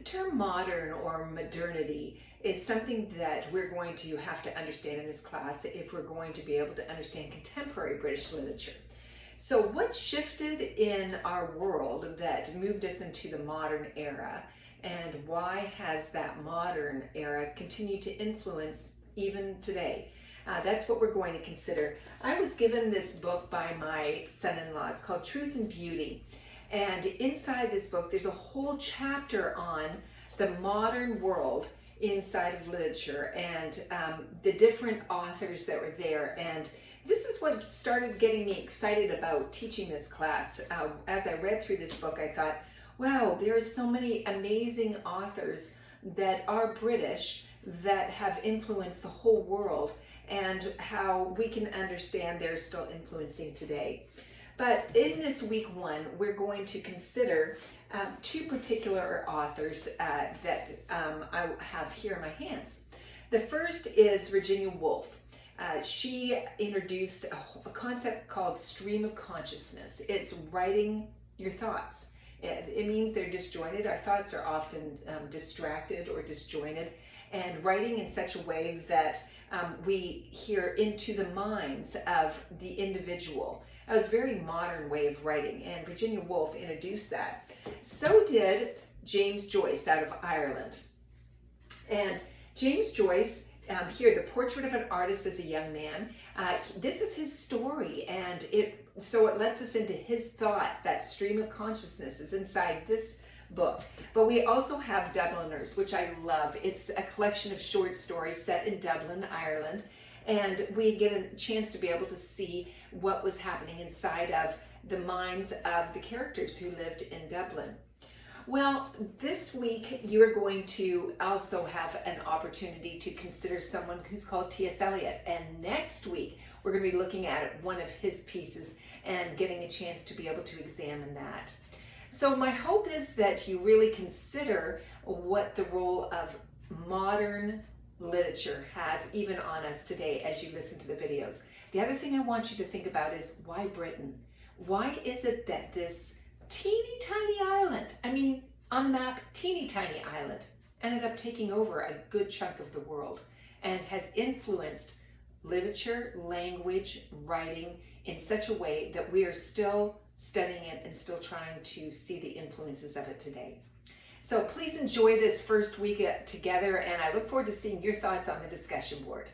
The term modern or modernity is something that we're going to have to understand in this class if we're going to be able to understand contemporary British literature. So what shifted in our world that moved us into the modern era, and why has that modern era continued to influence even today? That's what we're going to consider. I was given this book by my son-in-law. It's called Truth and Beauty. And inside this book, there's a whole chapter on the modern world inside of literature and the different authors that were there. And this is what started getting me excited about teaching this class. As I read through this book, I thought, wow, there are so many amazing authors that are British that have influenced the whole world, and how we can understand they're still influencing today. But in this week one, we're going to consider two particular authors that I have here in my hands. The first is Virginia Woolf. She introduced a concept called stream of consciousness. It's writing your thoughts. It means they're disjointed. Our thoughts are often distracted or disjointed, and writing in such a way that we hear into the minds of the individual. It was a very modern way of writing, and Virginia Woolf introduced that. So did James Joyce out of Ireland. And James Joyce, here, The Portrait of an Artist as a Young Man, this is his story, and it lets us into his thoughts. That stream of consciousness is inside this book. But we also have Dubliners, which I love. It's a collection of short stories set in Dublin, Ireland, and we get a chance to be able to see what was happening inside of the minds of the characters who lived in Dublin. Well, this week you are going to also have an opportunity to consider someone who's called T.S. Eliot, and next week we're going to be looking at one of his pieces and getting a chance to be able to examine that. So my hope is that you really consider what the role of modern literature has even on us today as you listen to the videos. The other thing I want you to think about is, why Britain? Why is it that this teeny tiny island, I mean, on the map, teeny tiny island, ended up taking over a good chunk of the world and has influenced literature, language, writing in such a way that we are still studying it and still trying to see the influences of it today. So please enjoy this first week together, and I look forward to seeing your thoughts on the discussion board.